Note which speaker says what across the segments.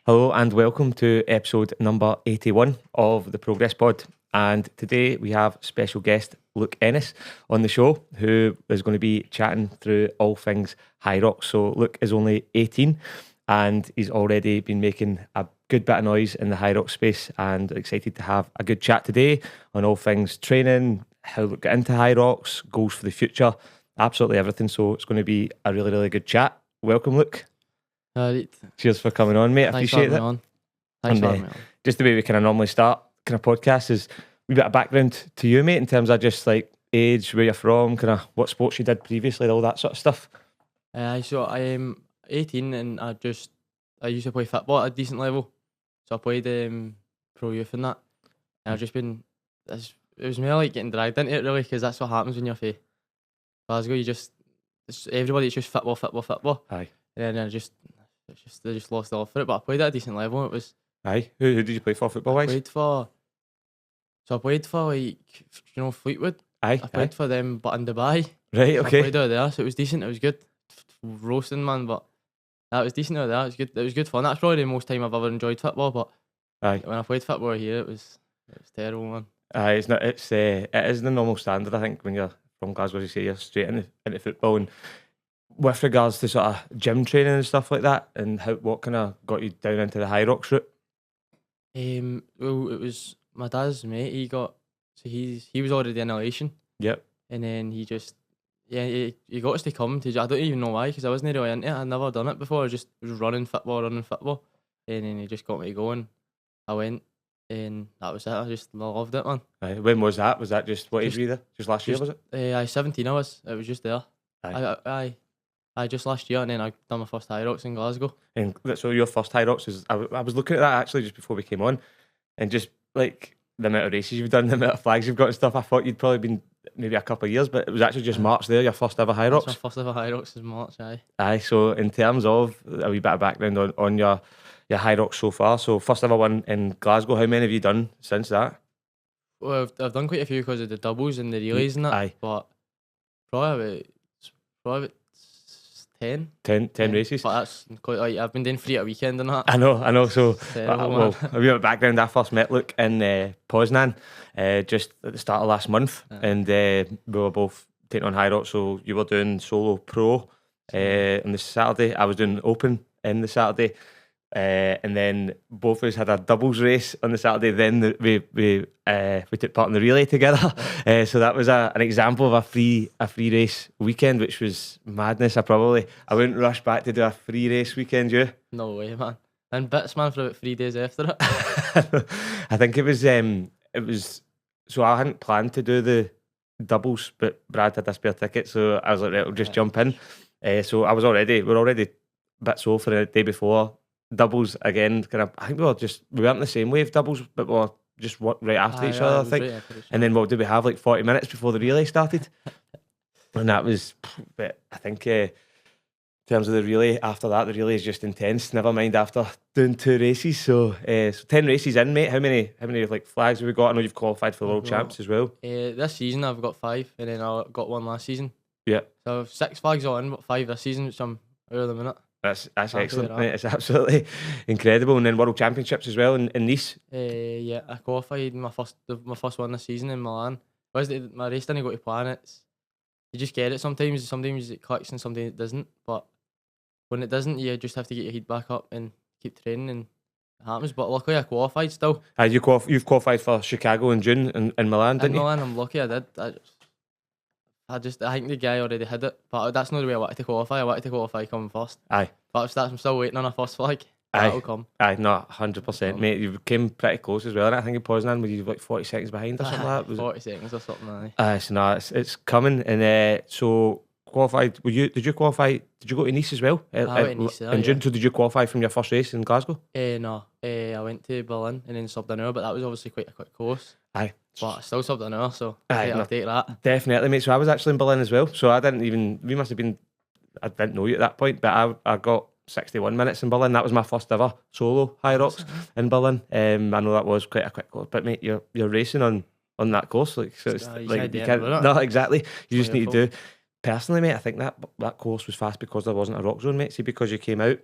Speaker 1: Hello and welcome to episode number 81 of the Progress Pod. And today we have special guest Luke Ennis on the show, who is going to be chatting through all things Hyrox. So Luke is only 18 and he's already been making a good bit of noise in the Hyrox space, and excited to have a good chat today on all things training, how Luke got into Hyrox, goals for the future, absolutely everything. So it's going to be a really, really good chat. Welcome, Luke.
Speaker 2: Right.
Speaker 1: Cheers for coming on, mate. I
Speaker 2: Thanks
Speaker 1: appreciate
Speaker 2: for
Speaker 1: it.
Speaker 2: having me on. Thanks for having me on.
Speaker 1: Just the way we kind of normally start kind of podcast is a wee bit of background to you, mate, in terms of just like age, where you're from, kind of what sports you did previously, all that sort of stuff.
Speaker 2: So I am 18 and I used to play football at a decent level. So I played pro youth and that. And I've just been, it was more like getting dragged into it really, because that's what happens when you're from Glasgow. Everybody's just football.
Speaker 1: Aye.
Speaker 2: And then they just lost the love for it. But I played at a decent level. And it was.
Speaker 1: Aye. Who did you play for football wise?
Speaker 2: I played for like, Fleetwood.
Speaker 1: Aye.
Speaker 2: I played for them, but in Dubai.
Speaker 1: Right,
Speaker 2: So
Speaker 1: okay.
Speaker 2: I played out there, so it was decent. It was good. Roasting, man, but that was decent out there. It was good. It was good fun. That's probably the most time I've ever enjoyed football. But
Speaker 1: Aye.
Speaker 2: when I played football here, it was terrible, man.
Speaker 1: Aye, it's not. It is the normal standard. I think when you're from Glasgow, as you say, you're straight into football. And with regards to sort of gym training and stuff like that, and what kind of got you down into the Hyrox route?
Speaker 2: Well, it was my dad's mate. He was already in elation.
Speaker 1: Yep.
Speaker 2: And then he got us to come to. I don't even know why, because I wasn't really into it. I'd never done it before. I just was running football, and then he just got me going. I went, and that was it. I just loved it, man.
Speaker 1: Aye. When was that? Was that just what age were you there? Just last year, was it?
Speaker 2: 17 I was. It was just there.
Speaker 1: Aye.
Speaker 2: I just last year, and then I done my first Hyrox in Glasgow.
Speaker 1: And so your first Hyrox is, I was looking at that actually just before we came on, and just like the amount of races you've done, the amount of flags you've got and stuff, I thought you'd probably been maybe a couple of years, but it was actually just March there, your first ever Hyrox.
Speaker 2: My first ever Hyrox is March, aye.
Speaker 1: Aye, so in terms of a wee bit of background on your Hyrox so far, so first ever one in Glasgow, how many have you done since that?
Speaker 2: Well, I've done quite a few because of the doubles and the relays and that.
Speaker 1: Aye.
Speaker 2: But probably about 10.
Speaker 1: 10 races.
Speaker 2: But that's quite like, I've been doing 3 at a weekend and that.
Speaker 1: I know. So,
Speaker 2: Terrible,
Speaker 1: well, a wee bit of background. I first met Luke in Poznan just at the start of last month, and we were both taking on Hyrox. So you were doing solo pro on the Saturday. I was doing open in the Saturday, and then both of us had a doubles race on the Saturday. Then we took part in the relay together. So that was an example of a free race weekend, which was madness. I wouldn't rush back to do a free race weekend. You?
Speaker 2: No way, man. And bits, man, for about 3 days after it.
Speaker 1: I think it was. So I hadn't planned to do the doubles, but Brad had a spare ticket, so I was like, right, I'll just jump in. So we're already a bit sore for the day before. Doubles again, I think we weren't the same wave doubles, but we were just right after each other, I think.
Speaker 2: Right,
Speaker 1: and then what did we have, like 40 minutes before the relay started? And that was, but I think in terms of the relay, after that, the relay is just intense, never mind after doing 2 races. So 10 races in, mate. How many like flags have we got? I know you've qualified for the World Champs as well.
Speaker 2: This season I've got 5, and then I got 1 last season.
Speaker 1: Yeah.
Speaker 2: So I've 6 flags all in, but 5 this season, which I'm out of the minute.
Speaker 1: That's excellent, mate. It's absolutely incredible. And then World Championships as well in Nice.
Speaker 2: Yeah, I qualified my first one this season in Milan. My race didn't go to plan. You just get it sometimes. Sometimes it clicks and sometimes it doesn't. But when it doesn't, you just have to get your head back up and keep training, and it happens. But luckily I qualified still.
Speaker 1: You've qualified for Chicago in June in Milan, didn't you?
Speaker 2: In Milan, I'm lucky I did. I think the guy already had it, but that's not the way I wanted to qualify. I wanted to qualify coming first.
Speaker 1: Aye.
Speaker 2: But I'm still waiting on a first flag.
Speaker 1: Aye.
Speaker 2: That'll come.
Speaker 1: Aye, no, 100%, mate. You came pretty close as well. And I think in Poznan, were you like 40 seconds behind or something like that?
Speaker 2: 40 seconds or something, aye.
Speaker 1: Aye, so no, it's coming. And so qualified, did you qualify, did you go to Nice as well?
Speaker 2: I went to Nice,
Speaker 1: in June, so did you qualify from your first race in Glasgow?
Speaker 2: No, I went to Berlin and then subbed an hour, but that was obviously quite a quick course.
Speaker 1: Aye.
Speaker 2: But I still subbed an hour, so
Speaker 1: I'll
Speaker 2: take that.
Speaker 1: Definitely, mate. So I was actually in Berlin as well. So I didn't know you at that point, but I got 61 minutes in Berlin. That was my first ever solo Hyrox in Berlin. I know that was quite a quick course, but mate, you're racing on that course, like so. It's like you can't. No, exactly. You just need to do. Personally, mate, I think that course was fast because there wasn't a rock zone, mate. See, because you came out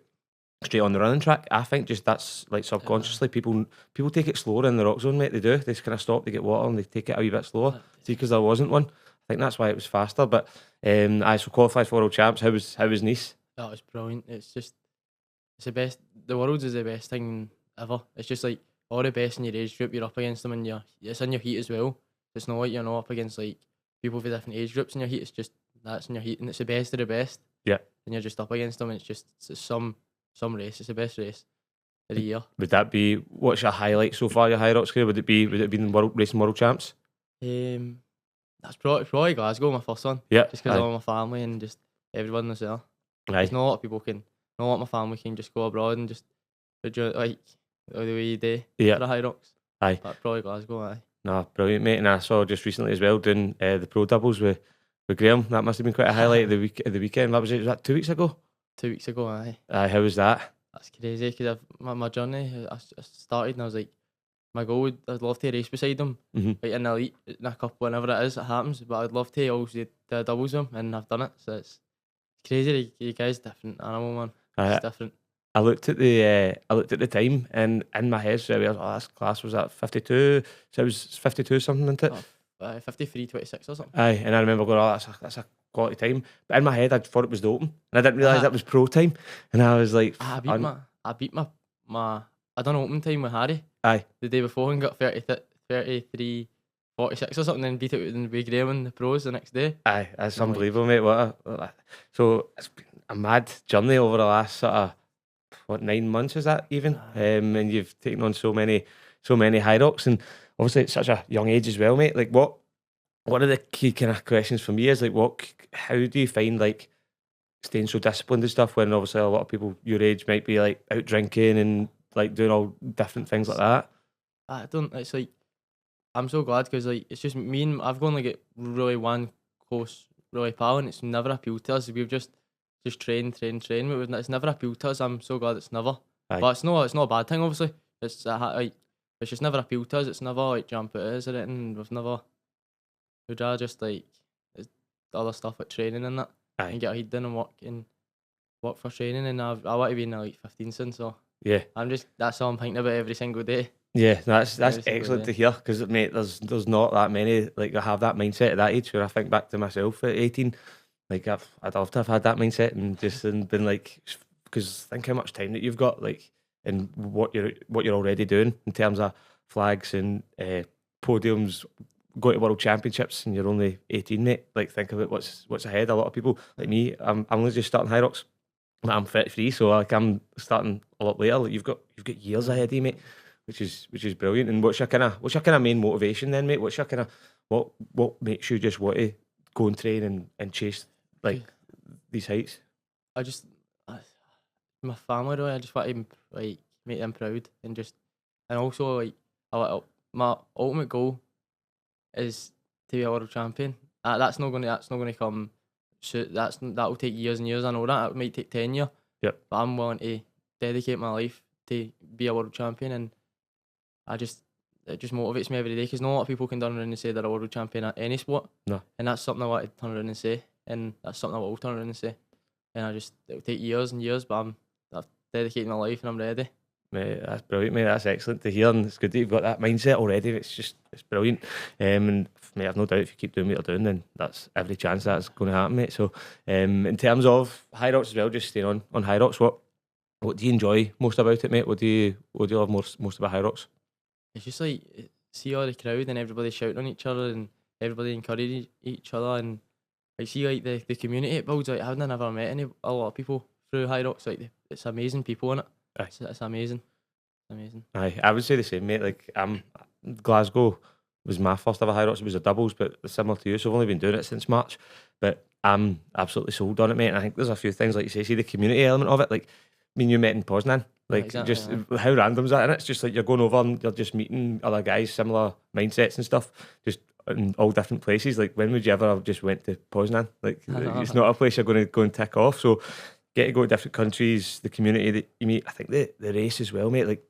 Speaker 1: straight on the running track. I think just that's like subconsciously people take it slower in the rock zone, mate. They do. They just kind of stop, they get water, and they take it a wee bit slower. See, because there wasn't one. I think that's why it was faster. But I so qualified for world champs. How was Nice?
Speaker 2: That was brilliant. It's the best. The Worlds is the best thing ever. It's just like all the best in your age group. You're up against them, and it's in your heat as well. It's not like you're not up against like people with different age groups in your heat. It's just that's in your heat, and it's the best of the best.
Speaker 1: Yeah.
Speaker 2: And you're just up against them, and it's some race. It's the best race of the year.
Speaker 1: Would that be what's your highlight so far? Your Hyrox career? Would it be racing world champs?
Speaker 2: That's probably Glasgow, my first one.
Speaker 1: Yeah.
Speaker 2: Just because of all my family and just everyone was there.
Speaker 1: Aye.
Speaker 2: There's not a lot of people can. Not a lot of my family can just go abroad and just enjoy like the way you do for the Hyrox.
Speaker 1: Aye.
Speaker 2: But probably Glasgow. Aye.
Speaker 1: Nah, brilliant, mate. And I saw just recently as well doing the pro doubles with Graham. That must have been quite a highlight of the weekend. What was it? Was that 2 weeks ago?
Speaker 2: 2 weeks ago. Aye.
Speaker 1: Aye. How was that?
Speaker 2: That's crazy because my journey. I started and I was like, my goal I'd love to race beside him, like in the elite, in a cup, whenever it happens. But I'd love to also do doubles with him, and I've done it. So it's crazy. You guys different animal, man. It's different.
Speaker 1: I looked at the time, and in my head, so I was, that class was at 52. So it was 52 something, isn't it?
Speaker 2: 53:26 or something.
Speaker 1: Aye, and I remember going, that's a quality time. But in my head, I thought it was the open, and I didn't realise that was pro time. And I was like,
Speaker 2: I beat my I done open time with Harry.
Speaker 1: Aye.
Speaker 2: The day before and got 33:46 or something, and beat it with Graham in the pros the next day.
Speaker 1: Aye, that's unbelievable, mate. So it's been a mad journey over the last sort of 9 months, is that even? And you've taken on so many Hyrox, and obviously at such a young age as well, mate. Like what are the key kind of questions for me is like how do you find like staying so disciplined and stuff when obviously a lot of people your age might be like out drinking and like doing all different things like that?
Speaker 2: It's like I'm so glad because like it's just me and I've only got really one close really pal, and it's never appealed to us. We've just train. It's never appealed to us. I'm so glad it's never.
Speaker 1: Aye.
Speaker 2: But it's not a bad thing, obviously. It's like it's just never appealed to us. It's never like jump it is or anything. We'd rather just like the other stuff like training and that.
Speaker 1: Aye.
Speaker 2: And get our head in and work for training. And I want to be in like 15 soon, so
Speaker 1: yeah.
Speaker 2: That's all I'm thinking about every single day.
Speaker 1: Yeah, that's excellent to hear because mate, there's not that many like I have that mindset at that age. Where I think back to myself at 18, like I'd love to have had that mindset and just been like, because think how much time that you've got, like, and what you're already doing in terms of flags and podiums, going to world championships, and you're only 18, mate. Like, think of it, what's ahead. A lot of people like me, I'm only just starting Hyrox. I'm 33, so like I'm starting a lot later. Like, you've got years ahead of you, mate. Which is brilliant. And what's your kind of main motivation then, mate? What's your kind of what makes you just want to go and train and chase like these heights?
Speaker 2: My family really. I just want to like make them proud and also like my ultimate goal is to be a world champion. That's not going to come. That'll take years and years. I know that it might take 10 years.
Speaker 1: Yep.
Speaker 2: But I'm willing to dedicate my life to be a world champion, and it just motivates me every day because not a lot of people can turn around and say they're a world champion at any sport.
Speaker 1: No.
Speaker 2: And that's something I want to turn around and say, and that's something I will turn around and say. And it'll take years and years, but I've dedicated my life and I'm ready.
Speaker 1: Mate, that's brilliant, mate. That's excellent to hear, and it's good that you've got that mindset already. It's brilliant. And mate, I've no doubt if you keep doing what you're doing, then that's every chance that's going to happen, mate. So, in terms of Hyrox as well, just staying on Hyrox, what do you enjoy most about it, mate? What do you love most about Hyrox?
Speaker 2: It's just like see all the crowd and everybody shouting on each other and everybody encouraging each other, and like see like the community it builds. Like I've never met a lot of people through Hyrox. Like it's amazing people in it.
Speaker 1: Aye.
Speaker 2: It's amazing.
Speaker 1: Aye, I would say the same, mate. Like Glasgow was my first ever Hyrox. It was a doubles, but similar to you. So I've only been doing it since March, but I'm absolutely sold on it, mate. And I think there's a few things like you say. See the community element of it. Like me and you met in Poznan. Like
Speaker 2: exactly,
Speaker 1: just how random is that? And it's just like you're going over and you're just meeting other guys, similar mindsets and stuff, just in all different places. Like when would you ever have just went to Poznan? Like it's not a place you're going to go and tick off. So get to go to different countries, the community that you meet. I think the race as well, mate. Like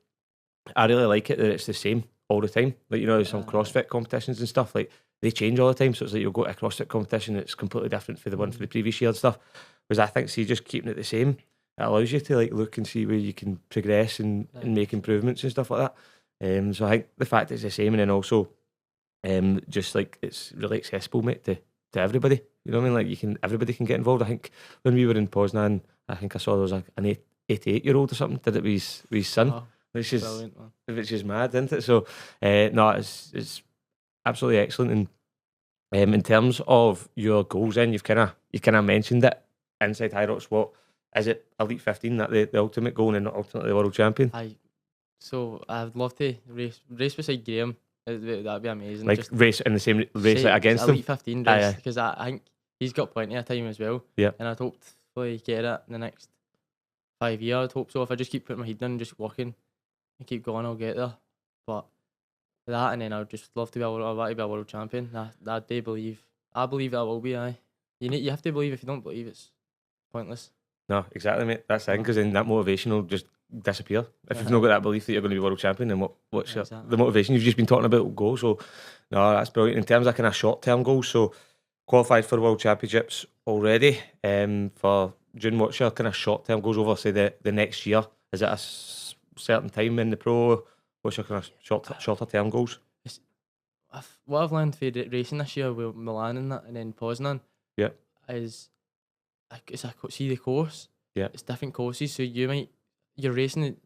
Speaker 1: I really like it that it's the same all the time. Like there's some CrossFit competitions and stuff. Like they change all the time. So it's like you'll go to a CrossFit competition, it's completely different for the one for the previous year and stuff. Whereas I think just keeping it the same. it allows you to like look and see where you can progress and make improvements and stuff like that. So I think the fact it's the same, and then also just like it's really accessible, mate, to everybody. You know what I mean? Like everybody can get involved. I think when we were in Poznan, I think I saw there was like an 88-year-old or something did it with his son,
Speaker 2: Oh,
Speaker 1: which is
Speaker 2: brilliant, man.
Speaker 1: mad, isn't it? So no, it's absolutely excellent. And in terms of your goals, then you kind of mentioned it inside Hyrox. What is it? Elite 15, that the ultimate goal, and ultimately the world champion.
Speaker 2: So I'd love to race beside Graham. That'd be amazing.
Speaker 1: Like
Speaker 2: Just
Speaker 1: race in the same race like against him.
Speaker 2: Elite 15
Speaker 1: Aye,
Speaker 2: race,
Speaker 1: aye.
Speaker 2: because I think he's got plenty of time as well.
Speaker 1: Yeah.
Speaker 2: And I'd hopefully get it in the next 5 years. I'd hope so. If I just keep putting my head down and just working and keep going, I'll get there. But that, and then I'd just love to be a world champion. I do believe. I believe I will be. Aye. You have to believe. If you don't believe, it's pointless.
Speaker 1: No, exactly, mate. That's the thing, because then that motivation will just disappear. If you've not got that belief that you're going to be world champion, then what's the motivation? You've just been talking about will go. So, no, that's brilliant. In terms of kind of short-term goals, so qualified for the World Championships already for June. What's your kind of short-term goals over, say, the next year? Is it a certain time in the pro? What's your kind of shorter-term goals?
Speaker 2: What I've learned for racing this year with Milan and then Poznan,
Speaker 1: yeah,
Speaker 2: is see the course.
Speaker 1: Yeah,
Speaker 2: it's different courses, so you're racing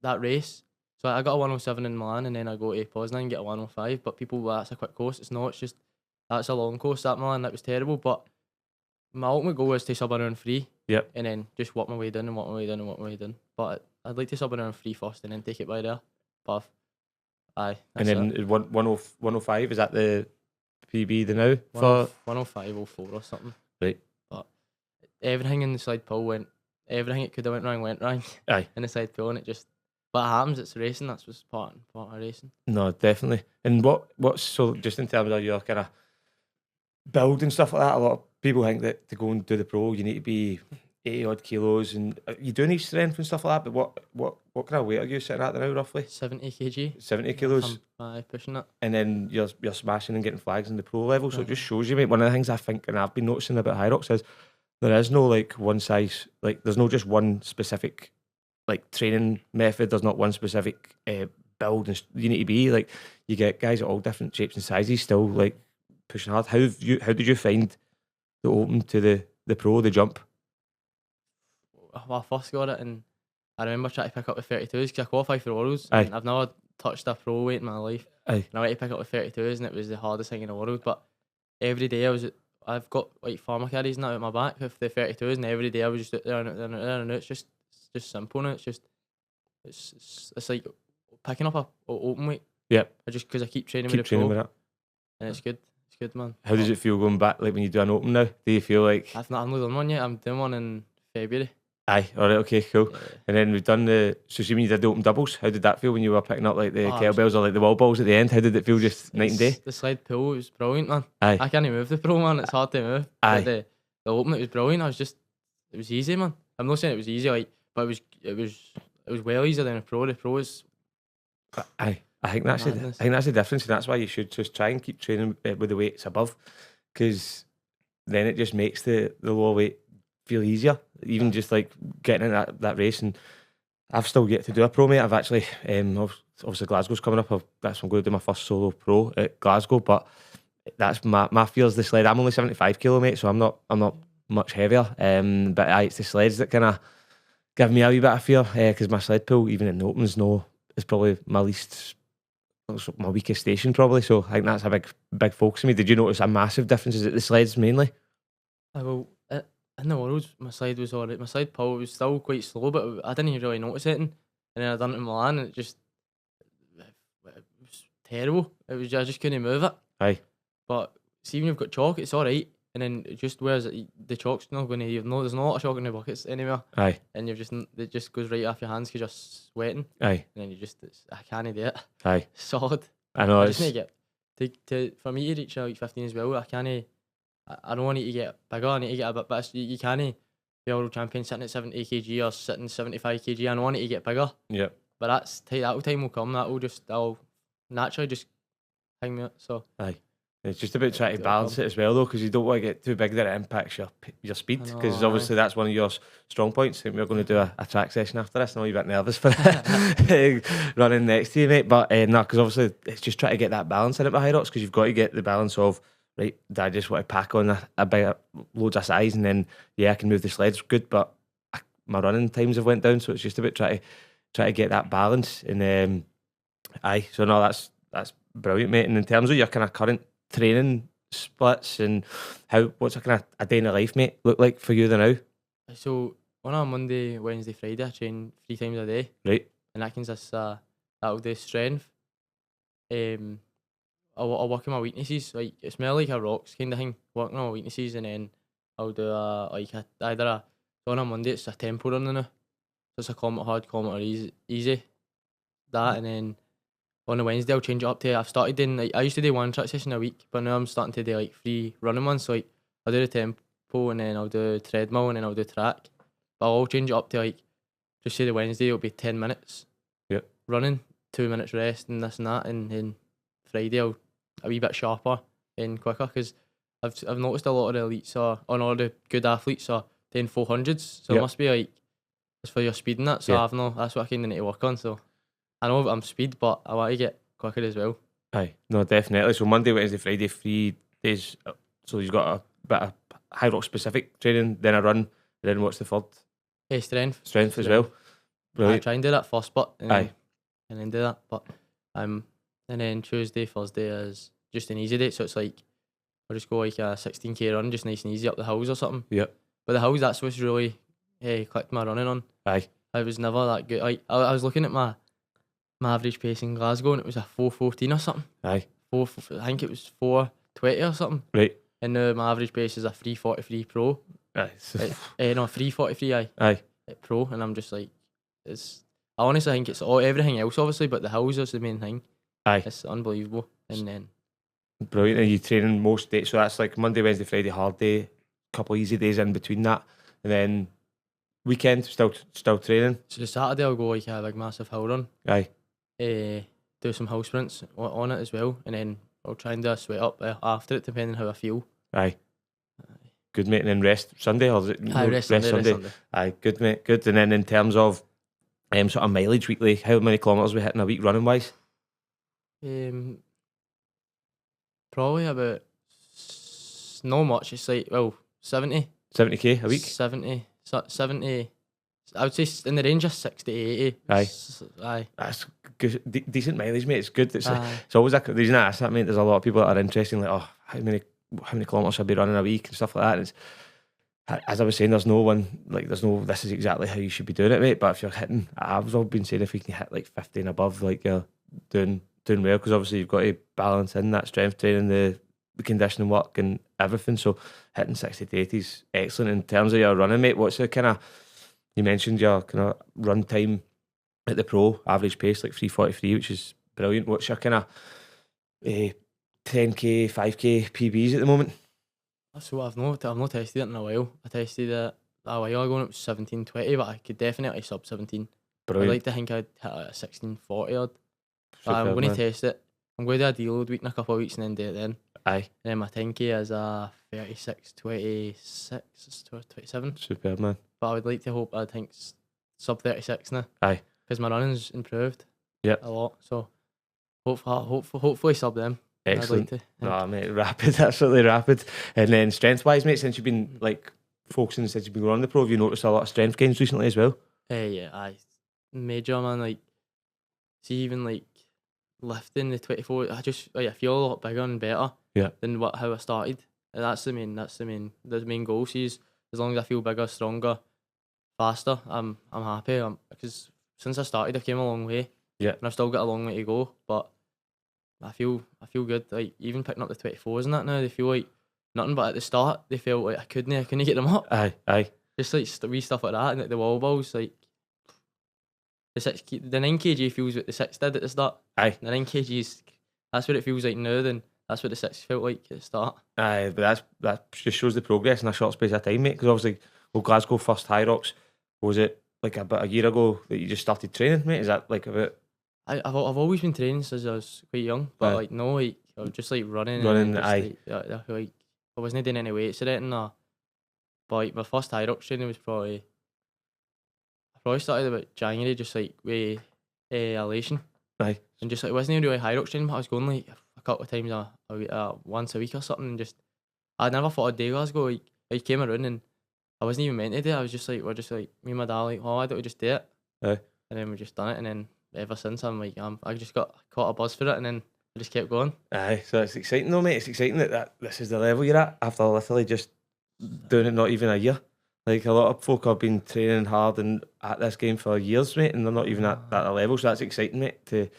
Speaker 2: that race. So I got a 107 in Milan, and then I go to Poznan and get a 105. But people, well, that's a quick course. It's not. It's just that's a long course. That Milan, that was terrible. But my ultimate goal is to sub around 3.
Speaker 1: Yep.
Speaker 2: And then just walk my way down and walk my way down and walk my way down. But I'd like to sub around 3 first, and then take it by there. But aye.
Speaker 1: And then 105, is that the PB the now? For
Speaker 2: 105 04 or something.
Speaker 1: Right.
Speaker 2: But everything in the side pull everything it could have went wrong.
Speaker 1: Aye.
Speaker 2: In the side pull, and it just, but it happens, it's racing, that's what's part of racing.
Speaker 1: No, definitely. And what's so just in terms of your kind of build and stuff like that, a lot of people think that to go and do the pro you need to be 80 odd kilos, and you do need strength and stuff like that, but what kind of weight are you sitting at now roughly?
Speaker 2: 70 kg.
Speaker 1: 70 kilos.
Speaker 2: Pushing it.
Speaker 1: And then you're smashing and getting flags in the pro level, so it just shows you, mate. One of the things I think, and I've been noticing about Hyrox, is there is no like one size, like there's no just one specific like training method. There's not one specific build, and you need to be like, you get guys at all different shapes and sizes still like pushing hard. How did you find the open to the pro, the jump?
Speaker 2: Well, I first got it, and I remember trying to pick up the 32s because I qualified for Worlds.
Speaker 1: Aye.
Speaker 2: And I've never touched a pro weight in my life.
Speaker 1: Aye.
Speaker 2: And I went to pick up the 32s, and it was the hardest thing in the world. But every day I've got like farmer carries now at my back with the 32s, and every day I was just out there and it's just simple now. It's like picking up a open weight.
Speaker 1: Yep.
Speaker 2: Because I keep training with the pro,
Speaker 1: that.
Speaker 2: and it's good. It's good, man.
Speaker 1: How does it feel going back, like when you do an open now? Do you feel like
Speaker 2: I've not done one yet. I'm doing one in February.
Speaker 1: Aye, alright, okay, cool.
Speaker 2: Yeah.
Speaker 1: And then we've done so see when you did the open doubles, how did that feel when you were picking up like the kettlebells or like the wall balls at the end? How did it feel, just night and day?
Speaker 2: The slide pull was brilliant, man.
Speaker 1: Aye.
Speaker 2: I can't even move the pro, man. It's hard to move.
Speaker 1: Aye.
Speaker 2: But the open, it was brilliant. It was easy, man. I'm not saying it was easy, like, but it was well easier than a pro. The pro is
Speaker 1: Aye. I think that's the difference, and that's why you should just try and keep training with the weights above, because then it just makes the lower weight feel easier, even just like getting in that race. And I've still yet to do a pro, mate. I've actually obviously Glasgow's coming up. I'm going to do my first solo pro at Glasgow, but that's my fear's the sled. I'm only 75 kilo, mate, so I'm not much heavier. But it's the sleds that kind of give me a wee bit of fear, because my sled pull, even in the opens, is probably my weakest station probably. So I think that's a big focus for me. Did you notice a massive difference? Is it the sleds mainly?
Speaker 2: Well, in the Worlds, my slide was alright. My slide pull was still quite slow, but I didn't even really notice it. And then I done it in Milan, and it was terrible. I just couldn't move it.
Speaker 1: Aye.
Speaker 2: But see, when you've got chalk, it's alright. And then it just the chalk's not going to. There's not a lot of chalk in the buckets anywhere.
Speaker 1: Aye.
Speaker 2: And it just goes right off your hands because you're sweating.
Speaker 1: Aye.
Speaker 2: And then I can't do it.
Speaker 1: Aye.
Speaker 2: Solid.
Speaker 1: I know.
Speaker 2: I just need to get for me to reach out 15 as well. I don't want to get bigger. I need to get a bit better. You can't be a world champion sitting at 70 kg or sitting 75 kg. I want it to get bigger.
Speaker 1: Yeah.
Speaker 2: But that time will come. That'll naturally just hang me up. So
Speaker 1: aye. It's just about trying to
Speaker 2: Get
Speaker 1: balance it as well, though, because you don't want to get too big that it impacts your speed.
Speaker 2: I know,
Speaker 1: Because
Speaker 2: aye.
Speaker 1: obviously that's one of your strong points. I think we're going to do a track session after this. I'm a wee bit nervous for it, running next to you, mate. But no, because obviously it's just trying to get that balance in it with Hyrox, because you've got to get the balance of, right, I just want to pack on a big loads of size, and then yeah, I can move the sleds good, but my running times have went down, so it's just about trying to get that balance. And aye, so no, that's brilliant, mate. And in terms of your kind of current training splits and what's a kind of a day in the life, mate, look like for you now?
Speaker 2: So on a Monday, Wednesday, Friday, I train 3 times a day,
Speaker 1: Right,
Speaker 2: and that consists of that'll do strength. I'll work on my weaknesses. Like it's more like a rocks kind of thing, working on my weaknesses, and then I'll do so on a Monday it's a tempo run now. So it's a kilometre hard, kilometre easy. That, and then on a Wednesday I'll change it up to, I've started doing, like, I used to do 1 track session a week, but now I'm starting to do like 3 running ones. So like I'll do the tempo, and then I'll do treadmill, and then I'll do track. But I'll change it up to, like, just say the Wednesday it'll be 10 minutes.
Speaker 1: Yep.
Speaker 2: Running, 2 minutes rest, and this and that, and then Friday I'll a wee bit sharper and quicker, because I've noticed a lot of the elites all the good athletes are doing 400s, so it
Speaker 1: Yep.
Speaker 2: must be like it's for your speed and that. So
Speaker 1: Yeah.
Speaker 2: that's what I kind of need to work on. So I know I'm speed, but I want to get quicker as well.
Speaker 1: aye, no, definitely. So Monday, Wednesday, Friday, 3 days. So you've got a bit of Hyrox specific training, then a run, and then what's the third?
Speaker 2: Strength
Speaker 1: As well.
Speaker 2: I
Speaker 1: Brilliant.
Speaker 2: try and do that first, but and
Speaker 1: Aye.
Speaker 2: then do that. But and then Tuesday, Thursday is just an easy day. So it's like I'll just go like a 16k run, just nice and easy up the hills or something.
Speaker 1: Yep.
Speaker 2: But the hills, that's what's really clicked my running on.
Speaker 1: Aye.
Speaker 2: I was never that good. I was looking at my average pace in Glasgow, and it was a 4:14 or something.
Speaker 1: Aye.
Speaker 2: I think it was 4:20 or something.
Speaker 1: Right.
Speaker 2: And now my average pace is a 3:43 pro.
Speaker 1: Aye.
Speaker 2: No, 3:43
Speaker 1: Aye.
Speaker 2: pro, and I'm just like, I honestly think it's everything else obviously, but the hills is the main thing.
Speaker 1: Aye.
Speaker 2: It's unbelievable. And then
Speaker 1: Brilliant. And you training most days, so that's like Monday, Wednesday, Friday, hard day, couple easy days in between that, and then weekend still training.
Speaker 2: so the Saturday I'll go like a big massive hill run.
Speaker 1: Aye.
Speaker 2: Do some hill sprints on it as well, and then I'll try and do a sweat up after it, depending how I feel.
Speaker 1: Aye. Good, mate. And then rest Sunday, or is it
Speaker 2: Rest Sunday.
Speaker 1: Aye, good, mate. Good. And then in terms of sort of mileage weekly, how many kilometres we hitting a week running wise?
Speaker 2: Probably about no much. It's like 70.
Speaker 1: 70k a week.
Speaker 2: 70. I would say in the range of 60 to 80.
Speaker 1: Aye.
Speaker 2: Aye.
Speaker 1: That's good, decent mileage, mate. It's good. It's
Speaker 2: Aye.
Speaker 1: always the reason I ask that, mate. There's a lot of people that are interested in, like, oh, how many kilometres should I be running a week and stuff like that. And it's, as I was saying, there's no one, like, this is exactly how you should be doing it, mate. But if you're hitting, I've always been saying, if you can hit like 50 and above, like, you're doing well, because obviously you've got to balance in that strength training, the conditioning work and everything. So hitting 60 to 80 is excellent. In terms of your running, mate, what's the kind of, you mentioned your kind of run time at the pro, average pace like 3:43, which is brilliant. What's your kind of 10k, 5k PBs at the moment?
Speaker 2: So I've not tested it in a while. I tested it a while ago and it was 17:20, but I could definitely sub 17.
Speaker 1: Brilliant.
Speaker 2: I'd like to think I'd hit a 16:40 odd. But I'm
Speaker 1: Superb,
Speaker 2: going to
Speaker 1: man.
Speaker 2: test it. I'm going to do a deload week in a couple of weeks and then do it then.
Speaker 1: Aye,
Speaker 2: And then my 10k is a 36:26, 27.
Speaker 1: superb, man.
Speaker 2: But I would like to hope I think sub 36 now.
Speaker 1: Aye.
Speaker 2: Because my running's improved.
Speaker 1: Yep.
Speaker 2: A lot. So hopefully sub them.
Speaker 1: Excellent.
Speaker 2: I'd like to.
Speaker 1: No, mate, rapid, absolutely rapid. And then strength wise, mate, since you've been like focusing, since you've been going on the pro, have you noticed a lot of strength gains recently as well?
Speaker 2: Yeah, major, man. Like, see, even like lifting the 24, I feel a lot bigger and better.
Speaker 1: Yeah.
Speaker 2: Than how I started. And that's the main goal. See, is as long as I feel bigger, stronger, faster, I'm happy. Because since I started, I came a long way.
Speaker 1: Yeah.
Speaker 2: And I've still got a long way to go, but I feel good. Like, even picking up the 24s and that now, they feel like nothing. But at the start, they felt like I couldn't get them up.
Speaker 1: Aye.
Speaker 2: Just like wee stuff like that, and like the wall balls, like the 9 kg feels what the 6 did at the start.
Speaker 1: Aye.
Speaker 2: The 9 kgs, that's what it feels like now. Then that's what the 6 felt like at the start.
Speaker 1: Aye, but that just shows the progress in a short space of time, mate. Because obviously, Glasgow first Hyrox, was it like about a year ago that you just started training, mate? Is that like about?
Speaker 2: I've always been training since I was quite young, but
Speaker 1: Aye.
Speaker 2: like no, like I was just like running,
Speaker 1: Running,
Speaker 2: and just,
Speaker 1: aye.
Speaker 2: like I wasn't doing any weights or anything. But like, my first Hyrox training was I probably started about January, just like with elation,
Speaker 1: Aye.
Speaker 2: and just like it wasn't even really Hyrox training. But I was going like a couple of times once a week or something, and just I never thought I'd do Glasgow. Like I came around and I wasn't even meant to do it. I was just like, we're just like me and my dad like, oh, why don't we just do it?
Speaker 1: Aye.
Speaker 2: And then we just done it, and then ever since I'm like, I just got caught a buzz for it, and then I just kept going.
Speaker 1: Aye, so it's exciting though, mate. It's exciting that this is the level you're at after literally just doing it not even a year. Like a lot of folk have been training hard and at this game for years, mate, and they're not even at that level. So that's exciting, mate, to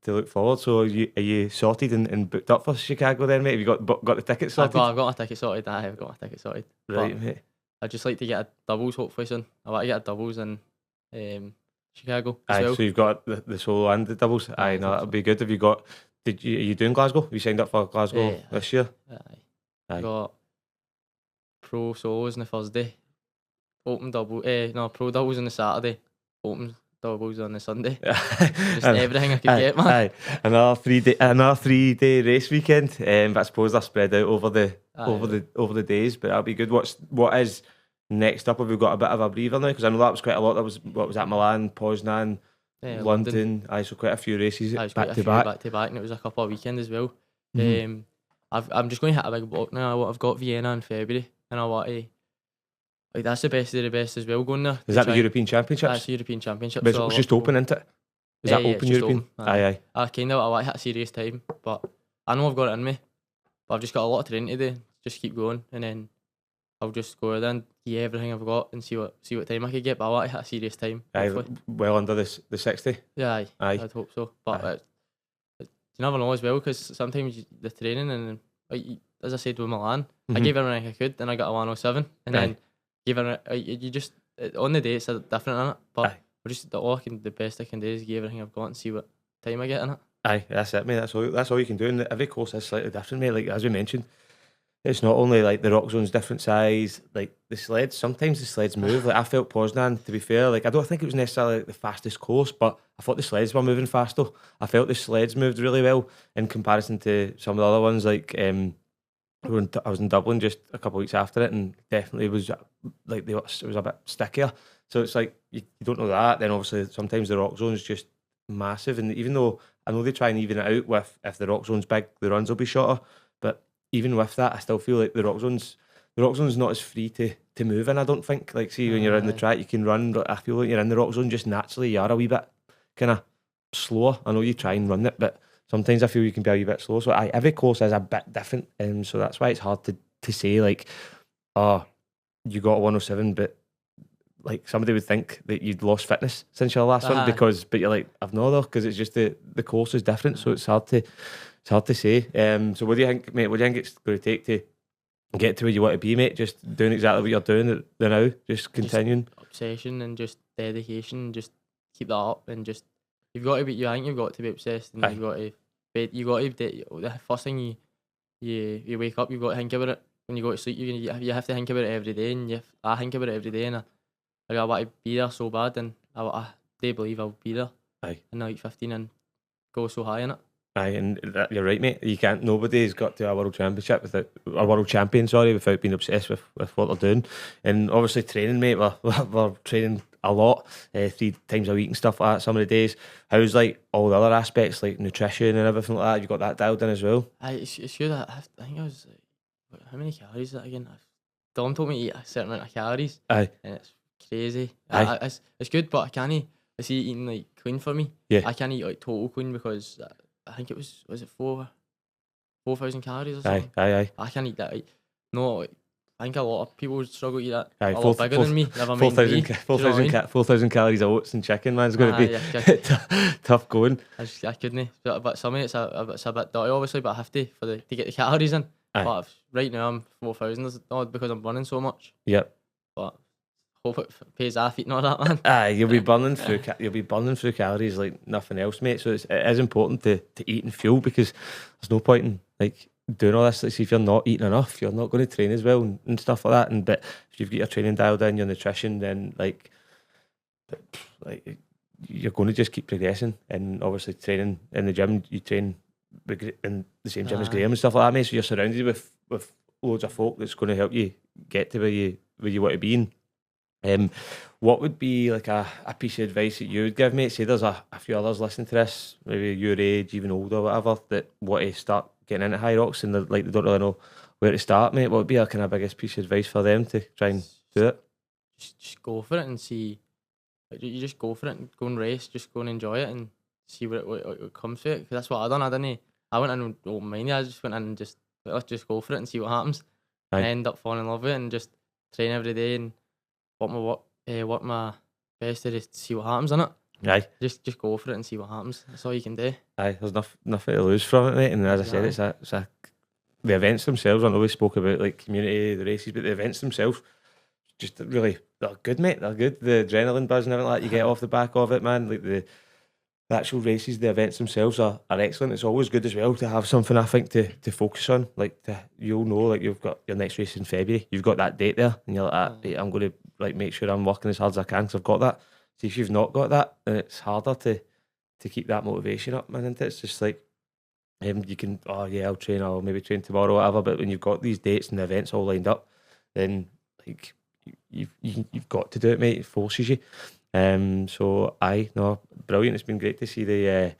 Speaker 1: look forward. So are you sorted and booked up for Chicago then, mate? Have you got the tickets sorted?
Speaker 2: I've got my ticket sorted. I've got my ticket sorted.
Speaker 1: Right,
Speaker 2: But
Speaker 1: mate.
Speaker 2: I'd just like to get a doubles hopefully soon. I want to get a doubles in Chicago as
Speaker 1: Aye,
Speaker 2: well.
Speaker 1: so you've got the solo and the doubles.
Speaker 2: Aye,
Speaker 1: Aye,
Speaker 2: I
Speaker 1: no,
Speaker 2: think
Speaker 1: that'll
Speaker 2: so.
Speaker 1: be good. Have you got? Are you doing Glasgow? Have you signed up for Glasgow
Speaker 2: Yeah.
Speaker 1: this year?
Speaker 2: Aye.
Speaker 1: Aye.
Speaker 2: Got pro solos on the Thursday, open double. No, pro doubles on the Saturday, open doubles on the Sunday. Just everything I could get, man.
Speaker 1: Aye, another 3-day race weekend. But I suppose they're spread out over the days. But that'll be good. What is next up? Have we got a bit of a breather now? Because I know that was quite a lot. That was what was that? Milan, Poznan, London. Aye, so quite a few races back to
Speaker 2: back, and it was a couple of weekends as well.
Speaker 1: Mm-hmm.
Speaker 2: I'm just going to hit a big block now. I've got Vienna in February, and I want to. Like that's the best of the best as well going there.
Speaker 1: Is that the European Championships?
Speaker 2: That's the European Championships.
Speaker 1: But
Speaker 2: so
Speaker 1: it's just open, isn't it? Is that open European?
Speaker 2: Open,
Speaker 1: aye.
Speaker 2: I want to hit a serious time, but I know I've got it in me. But I've just got a lot of training to do. Just keep going, and then I'll just go there and give everything I've got and see what time I could get. But I want to hit a serious time.
Speaker 1: Aye,
Speaker 2: Hopefully.
Speaker 1: well under the 60.
Speaker 2: Yeah,
Speaker 1: aye.
Speaker 2: I'd hope so. But you never know as well, because sometimes the training and like, as I said with Milan, I gave everything I could, and I got a 107, and then gave it. You just on the day it's different, innit? But the best I can do is give everything I've got and see what time I get in it.
Speaker 1: Aye, that's it, mate. That's all you can do. And every course is slightly different, mate. Like as we mentioned, it's not only like the rock zone's different size. Like the sleds, sometimes the sleds move. Like I felt Poznan, to be fair. Like I don't think it was necessarily like the fastest course, but I thought the sleds were moving faster. I felt the sleds moved really well in comparison to some of the other ones. Like I was in Dublin just a couple of weeks after it, and definitely was like it was a bit stickier. So it's like you don't know that. Then obviously sometimes the rock zone's just massive, and even though I know they try and even it out with if the rock zone's big, the runs will be shorter. But even with that, I still feel like the rock zone's not as free to move in. I don't think. Like see when you're in the track, you can run, but I feel like you're in the rock zone just naturally you are a wee bit kind of slower. I know you try and run it, but sometimes I feel you can be a wee bit slow. So every course is a bit different, so that's why it's hard to say like, oh, you got a 107, but like somebody would think that you'd lost fitness since your last one but you're like, I've not though, because it's just the course is different, so it's hard to say. So what do you think, mate? What do you think it's going to take to get to where you want to be, mate? Just doing exactly what you're doing now, just continuing.
Speaker 2: Just obsession and just dedication, just keep that up, and just you've got to be. I think you've got to be obsessed, and you've got to. The first thing you wake up, you've got to think about it. When you go to sleep, you have to think about it every day, and I think about it every day, and I want to be there so bad, and I do believe I'll be there.
Speaker 1: Aye.
Speaker 2: In like 15 and go so high in it.
Speaker 1: Aye, and you're right, mate. You can't. Nobody's got to a world championship without a world champion. Without being obsessed with what they're doing. And obviously training, mate. We're training a lot, 3 times a week and stuff like that. Some of the days. How's like all the other aspects like nutrition and everything like that? You've got that dialed in as well.
Speaker 2: It's good. I think I was like, how many calories is that again? Dom told me to eat a certain amount of calories.
Speaker 1: Aye,
Speaker 2: and it's crazy.
Speaker 1: Aye.
Speaker 2: It's good, but I can't. I see eating like clean for me.
Speaker 1: Yeah.
Speaker 2: I can't eat like total clean because I think it was it 4,000 calories or something.
Speaker 1: Aye.
Speaker 2: I can't eat that. I think a lot of people would struggle to eat that.
Speaker 1: Aye,
Speaker 2: a lot bigger than me.
Speaker 1: 4,000 calories of oats and chicken, man. It's going to be tough going.
Speaker 2: I couldn't. But some of it's a bit dirty, obviously, but I have to to get the calories in.
Speaker 1: Aye.
Speaker 2: But right now I'm 4,000 because I'm running so much.
Speaker 1: Yep.
Speaker 2: But hope it pays off eating all that, man.
Speaker 1: Aye, you'll be burning through calories like nothing else, mate. So it is important to eat and fuel, because there's no point in like doing all this. Like, see, if you're not eating enough, you're not going to train as well and stuff like that. But if you've got your training dialed in, your nutrition, then like you're going to just keep progressing. And obviously training in the gym, you train in the same gym as Graham and stuff like that, mate. So you're surrounded with loads of folk that's going to help you get to where you want to be in. What would be like a piece of advice that you would give, mate? Say there's a few others listening to this, maybe your age, even older, whatever, that want to start getting into Hyrox and they don't really know where to start, mate. What would be a kind of biggest piece of advice for them to try and do it?
Speaker 2: Just go for it and see. Like, you just go for it and go and race. Just go and enjoy it and see what comes to it. Because that's what I done. I went in and open minded. I just went in and just let's just go for it and see what happens.
Speaker 1: Aye.
Speaker 2: And I end up falling in love with it and just train every day and work my best to just see what happens in it.
Speaker 1: Aye.
Speaker 2: Just go for it and see what happens. That's all you can do.
Speaker 1: Aye, there's nothing to lose from it, mate. And as I said, it's the events themselves. I know we spoke about like community, the races, but the events themselves just really, they're good, mate. They're good. The adrenaline buzz and everything like that you get off the back of it, man. Like the actual races, the events themselves are excellent. It's always good as well to have something, I think, to focus on. Like you'll know, like you've got your next race in February. You've got that date there, and you're like, hey, I'm going to like make sure I'm working as hard as I can because I've got that. See, if you've not got that, then it's harder to keep that motivation up, man. Isn't it? It's just like you can, I'll train, or maybe train tomorrow, or whatever. But when you've got these dates and the events all lined up, then like you've got to do it, mate. It forces you. So brilliant. It's been great to see the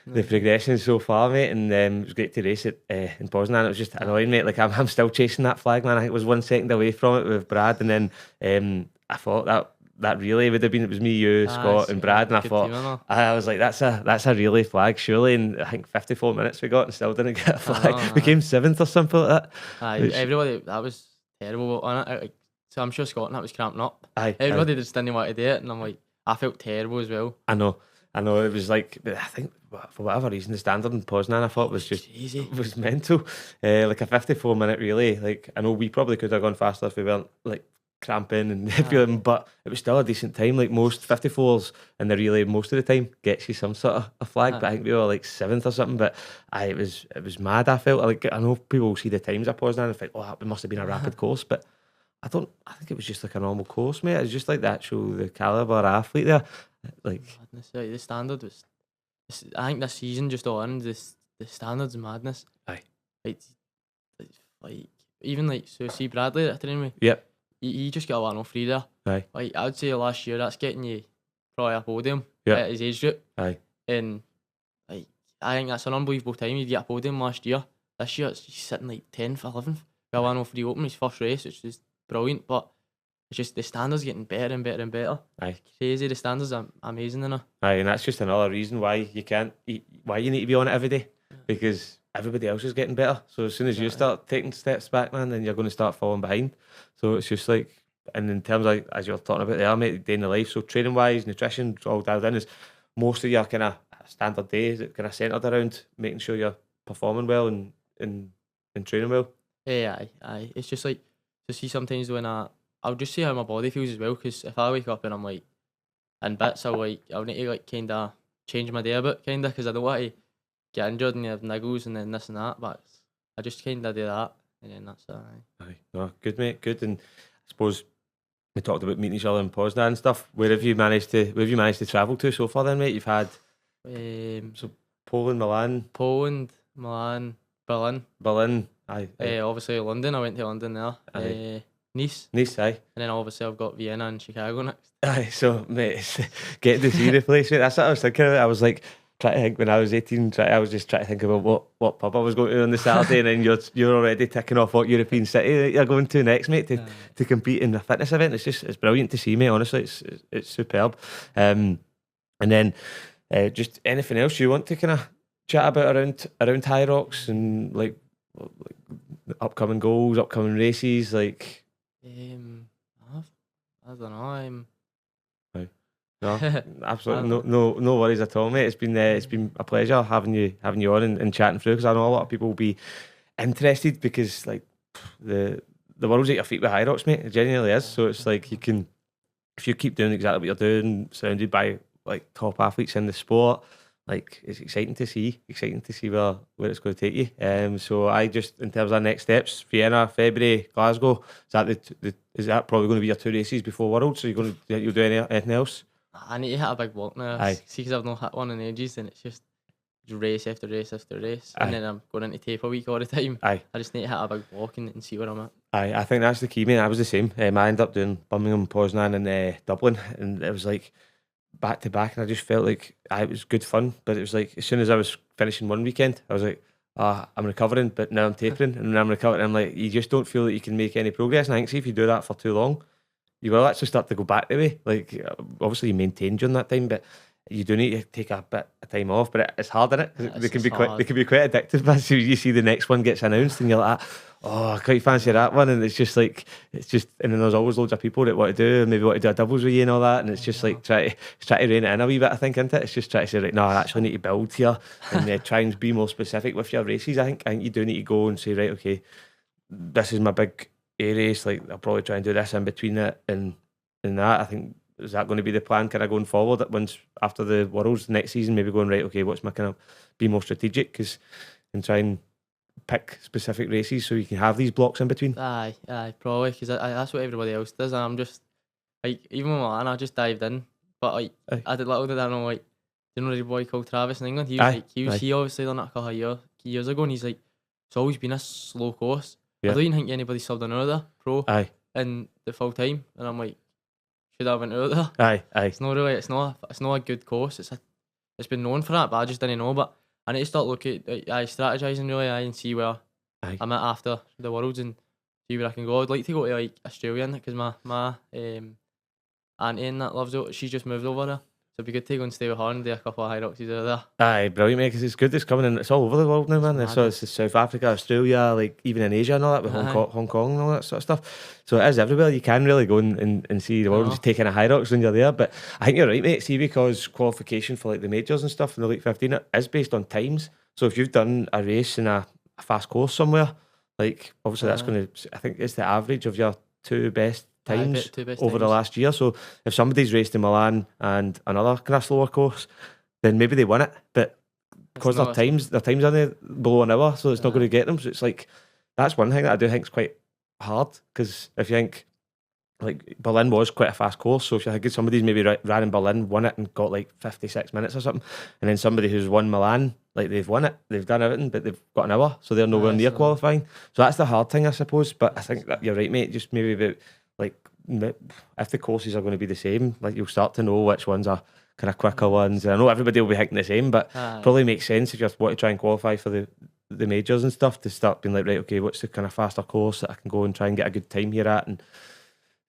Speaker 1: progression so far, mate, and it was great to race it in Poznan. It was just annoying, mate. Like I'm still chasing that flag, man. I think it was 1 second away from it with Brad, and then I thought that relay would have been, it was me, you, Scott, and Brad, and I thought, I was like, that's a relay flag, surely. And I think 54 minutes we got and still didn't get a flag. We came 7th or something like that.
Speaker 2: Everybody, that was terrible on it. So I'm sure Scott and that was cramping up. Everybody just didn't want to do it, and I'm like, I felt terrible as well. I know. It was like, I think for whatever reason, the standard in Poznan I thought was just easy. Was mental. Like a 54-minute relay. Like I know we probably could have gone faster if we weren't like cramping and everything, but it was still a decent time. Like most 54s in the relay, most of the time gets you some sort of a flag. But I think we were like 7th or something. But it was mad. I felt like, I know people will see the times of Poznan and think, it must have been a rapid course, but I think it was just like a normal course, mate. It's just like the caliber athlete there. Like madness. The standard was, I think this season just on the standard's madness.
Speaker 1: Aye.
Speaker 2: It's like even like, so see Bradley that training with.
Speaker 1: Yep.
Speaker 2: He just got a 103 there.
Speaker 1: Aye.
Speaker 2: Like I would say last year that's getting you probably a podium
Speaker 1: Yep.
Speaker 2: at his age group.
Speaker 1: Aye.
Speaker 2: And like I think that's an unbelievable time. He'd get a podium last year. This year he's sitting like 10th, 11th. Got a 103 open his first race, which is brilliant, but it's just the standards getting better and better and better.
Speaker 1: Aye.
Speaker 2: Crazy, the standards are amazing enough.
Speaker 1: Aye, and that's just another reason why you need to be on it every day, because everybody else is getting better. So as soon as you start taking steps back, man, then you're going to start falling behind. So it's just like, and in terms of, as you're talking about there, mate, day in the life, so training wise, nutrition, all dialed in, is most of your kind of standard days that kind of centred around making sure you're performing well and training well.
Speaker 2: Yeah, aye. It's just like, to see sometimes when I'll just see how my body feels as well, because if I wake up and I'm like in bits, I'll need to like kind of change my day a bit, kind of, because I don't want to get injured and have niggles and then this and that, but I just kind of do that, and then that's it.
Speaker 1: Aye. No, good, mate, good. And I suppose we talked about meeting each other in Poznan and stuff. Where have you managed to travel to so far then, mate? You've had so Poland, Milan, Berlin. Aye.
Speaker 2: Obviously London, I went to London there. Nice,
Speaker 1: aye.
Speaker 2: And then obviously I've got Vienna and Chicago next.
Speaker 1: Aye, so mate, getting to see the place, mate, that's what I was thinking about. I was like, trying to think when I was 18, I was just trying to think about what pub I was going to on the Saturday, and then you're already ticking off what European city that you're going to next, mate, to compete in a fitness event. It's brilliant to see, mate, honestly, it's superb. And then just anything else you want to kind of chat about around Hyrox and like upcoming goals, upcoming races, like
Speaker 2: I don't know.
Speaker 1: No, absolutely no worries at all, mate. It's been a pleasure having you on and chatting through, because I know a lot of people will be interested, because like the world's at your feet with Hyrox, mate. It genuinely is. So it's like, you can, if you keep doing exactly what you're doing, surrounded by like top athletes in the sport, like it's exciting to see where it's going to take you. So I just, in terms of next steps, Vienna, February, Glasgow, is that probably going to be your 2 races before Worlds? So you'll do anything else?
Speaker 2: I need to hit a big block now.
Speaker 1: Aye.
Speaker 2: See, because I've not hit one in ages, and it's just race after race after race,
Speaker 1: Aye.
Speaker 2: and then I'm going into taper week all the time.
Speaker 1: Aye.
Speaker 2: I just need to hit a big walk and see where I'm at.
Speaker 1: I think that's the key, mate. I was the same. I ended up doing Birmingham, Poznan, and Dublin, and it was like back to back, and I just felt like it was good fun. But it was like as soon as I was finishing one weekend, I was like, I'm recovering, but now I'm tapering, and then I'm recovering. I'm like, you just don't feel that you can make any progress. And I think, see, if you do that for too long, you will actually start to go back the way. Like, obviously, you maintain during that time, but you do need to take a bit of time off. But it's hard, isn't it? They can be
Speaker 2: hard.
Speaker 1: quite addictive. But you see the next one gets announced, and you're like, oh, I quite fancy that one. And it's just, and then there's always loads of people that want to do, maybe want to do a doubles with you and all that. And it's just like try to rein it in a wee bit. I think, isn't it? It's just try to say, right, no, I actually need to build here and try and be more specific with your races. I think you do need to go and say, right, okay, this is my big A race. Like, I'll probably try and do this in between it and that. I think, is that going to be the plan kind of going forward at once after the Worlds next season, maybe going, right, okay, what's my kind of be more strategic and try and pick specific races so you can have these blocks in between?
Speaker 2: Aye, probably, because that's what everybody else does, and I'm just, like, even with Milan, I just dived in, but, like, little did I know, like, you know the boy called Travis in England, he obviously done it a couple of years ago, and he's like, it's always been a slow course. I don't even think anybody subbed another pro in the full time, and I'm like, should I have went out there?
Speaker 1: Aye.
Speaker 2: It's not really. It's not a good course. It's been known for that, but I just didn't know. But I need to start looking at strategizing really, and see where I'm at after the Worlds and see where I can go. I'd like to go to like Australia because my auntie and that loves it. She's just moved over there. So it'd be good to go and stay with her and do a couple of Hyroxes over there.
Speaker 1: Aye, brilliant, mate, because it's good it's coming in. It's all over the world now, man. It's South Africa, Australia, like even in Asia and all that, with Hong Kong and all that sort of stuff. So it is everywhere. You can really go and see the world and just take in a Hyrox when you're there. But I think you're right, mate. See, because qualification for like the majors and stuff in the Elite 15 it is based on times. So if you've done a race in a fast course somewhere, like obviously that's going to, I think it's the average of your two best times over the last year. So if somebody's raced in Milan and another kind of slower course, then maybe they win it. But because their times are there below an hour, so it's not going to get them. So it's like that's one thing that I do think is quite hard, because if you think like Berlin was quite a fast course, so if you think somebody's maybe ran in Berlin, won it and got like 56 minutes or something, and then somebody who's won Milan, like they've won it, they've done everything, but they've got an hour, so they're nowhere near qualifying. So that's the hard thing, I suppose. But I think that you're right, mate. Just maybe about like if the courses are going to be the same, like you'll start to know which ones are kind of quicker ones. And I know everybody will be thinking the same, but probably makes sense if you want to try and qualify for the majors and stuff, to start being like, right, okay, what's the kind of faster course that I can go and try and get a good time here at and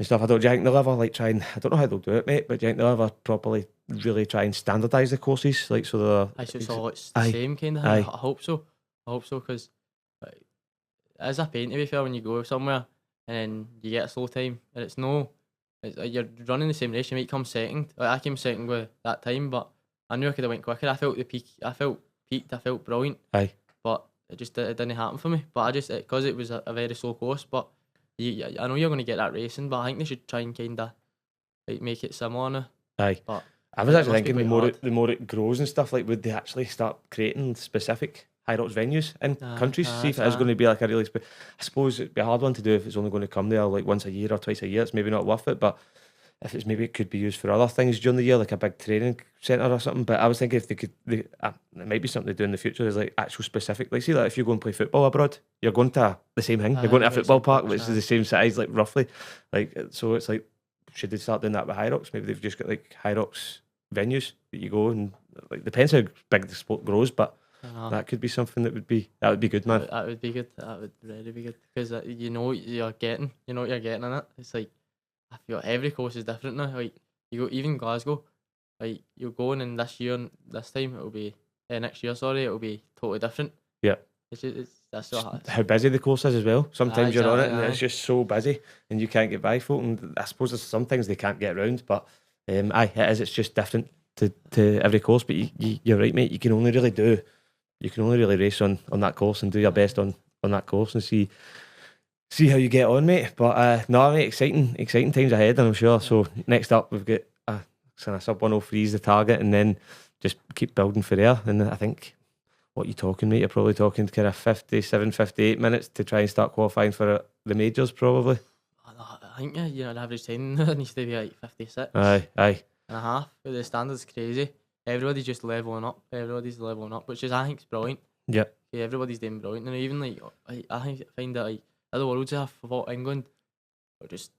Speaker 1: stuff. Do you think they'll ever like try and, I don't know how they'll do it, mate, but do you think they'll ever properly really try and standardise the courses, like so they're
Speaker 2: it's the same kind of thing? I hope so, because it's a pain, to be fair, when you go somewhere and then you get a slow time and it's like you're running the same race, you might come second. Like I came second with that time, but I knew I could have went quicker. I felt peaked, I felt brilliant. But it didn't happen for me. But I just, because it was a very slow course, but I know you're going to get that racing, but I think they should try and kind of like make it similar now. But
Speaker 1: I was actually thinking the more it grows and stuff, like would they actually start creating specific Hyrox venues in countries? See if it is going to be like a really I suppose it'd be a hard one to do if it's only going to come there like once a year or twice a year. It's maybe not worth it, but if it's maybe it could be used for other things during the year, like a big training centre or something. But I was thinking if they could, it might be something to do in the future, is like actual specific, like see, like if you go and play football abroad, you're going to the same thing. You're going to a football park, which is the same size, like roughly. Like so, it's like, should they start doing that with Hyrox? Maybe they've just got like Hyrox venues that you go and like depends how big the sport grows, but that could be something that would be good, man.
Speaker 2: That would be good. That would really be good, because you know what you're getting. You know what you're getting in it. It's like, I feel every course is different now. Like you go, even Glasgow, like you're going in this year and this time it'll be next year. Sorry, it'll be totally different.
Speaker 1: Yeah,
Speaker 2: that's so hard.
Speaker 1: How busy the course is as well. Sometimes you're on it and it's just so busy and you can't get by folk. And I suppose there's some things they can't get around, but it is. It's just different to every course. But you're right, mate. You can only really race on that course and do your best on that course and see how you get on, mate. But no, mate, exciting times ahead, I'm sure. So next up, we've got kind of sub 103 is the target, and then just keep building for there. And I think, what you talking, mate? You're probably talking kind of 57, 58 minutes to try and start qualifying for the majors, probably.
Speaker 2: I think the average time needs to be like 56.
Speaker 1: Aye.
Speaker 2: And a half. The standard's crazy. everybody's just leveling up. Everybody's leveling up, which is I think is brilliant.
Speaker 1: Yeah.
Speaker 2: Yeah, everybody's doing brilliant, and even like I find that like at the Worlds I fought England, or just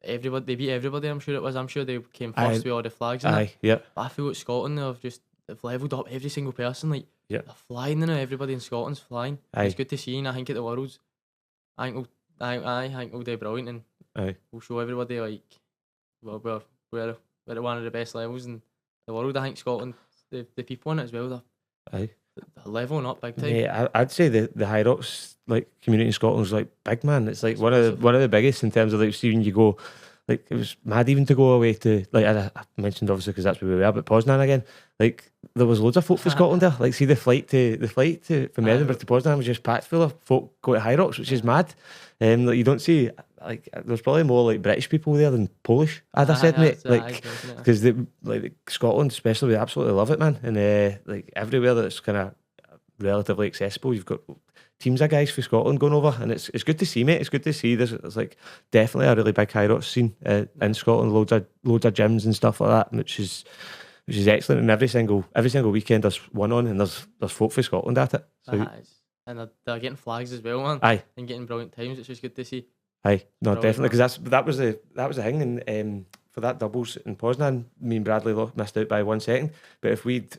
Speaker 2: everybody they beat everybody. I'm sure it was. I'm sure they came first with all the flags. And
Speaker 1: Aye. Yeah.
Speaker 2: but I feel at Scotland they've leveled up every single person. Like
Speaker 1: Yeah.
Speaker 2: they're flying now. Everybody in Scotland's flying.
Speaker 1: Aye.
Speaker 2: It's good to see. And I think at the Worlds, I think I think we'll do brilliant, and
Speaker 1: Aye.
Speaker 2: we'll show everybody like we're at one of the best levels in the world. I think Scotland, the people in it as well,
Speaker 1: Aye.
Speaker 2: they're leveling up big time.
Speaker 1: Yeah, I'd say the Hyrox like community in Scotland's like big, man. It's like one of the biggest in terms of like seeing you go. Like it was mad even to go away to like I mentioned obviously because that's where we were, but Poznan again. Like there was loads of folk from Scotland there. Like see the flight from Edinburgh to Poznan was just packed full of folk go to Hyrox, which is mad. Like you don't see like there's probably more like British people there than Polish. As I said, mate, like because Scotland especially they absolutely love it, man. And like everywhere that's kind of relatively accessible, you've got teams of guys for Scotland going over, and it's good to see, mate. It's good to see. There's like definitely a really big Hyrox scene in Scotland. Loads of gyms and stuff like that, which is excellent. And every single weekend there's one on, and there's folk for Scotland at it. So,
Speaker 2: and they're getting flags as well, man.
Speaker 1: Aye,
Speaker 2: and getting brilliant times. It's just good to see.
Speaker 1: Aye, no, definitely, because that was the thing, and for that doubles in Poznan, me and Bradley missed out by 1 second. But if we'd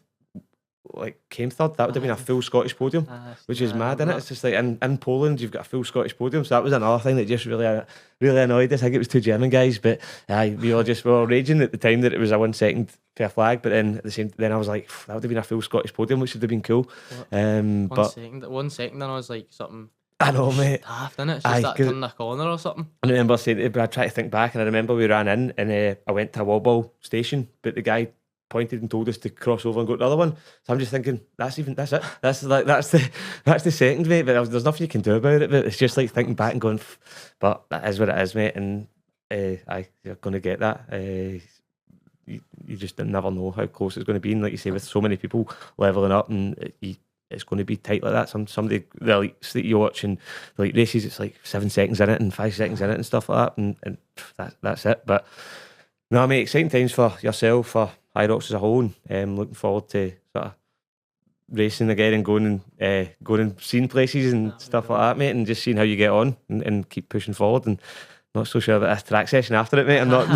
Speaker 1: like came third, that would have been a full Scottish podium, which is mad, isn't it? It's just like in Poland you've got a full Scottish podium, so that was another thing that just really annoyed us. I think it was two German guys, but we were raging at the time that it was a 1 second per flag, but then at the same then I was like that would have been a full Scottish podium, which would have been cool.
Speaker 2: One second, and I was like something.
Speaker 1: I know, mate.
Speaker 2: Daft, innit? It's just that turn the corner or something.
Speaker 1: I remember saying to, but I tried to think back, and I remember we ran in, and I went to a wobble station, but the guy pointed and told us to cross over and go to the other one. So I'm just thinking, that's it. That's the second, mate. But there's nothing you can do about it. But it's just like thinking back and going, but that is what it is, mate. And you're going to get that. You just never know how close it's going to be. And like you say, with so many people leveling up, and it's going to be tight like that. Somebody the elites that you watch and like races, it's like 7 seconds in it and 5 seconds in it and stuff like that. And that's it. But no, mate, exciting times for yourself, for Hyrox as a whole, and looking forward to sort of racing again and going and seeing places and stuff like that, mate, and just seeing how you get on and keep pushing forward. And not so sure about this track session after it, mate. I'm not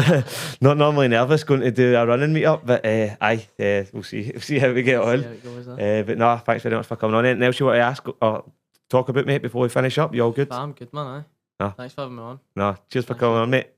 Speaker 1: not normally nervous going to do a running meet up, but we'll see how we get on. But no, thanks very much for coming on. Anything else you want to ask or talk about, mate, before we finish up? You all good?
Speaker 2: I'm good, man.
Speaker 1: No.
Speaker 2: Thanks for having me on.
Speaker 1: No, cheers for coming on, mate.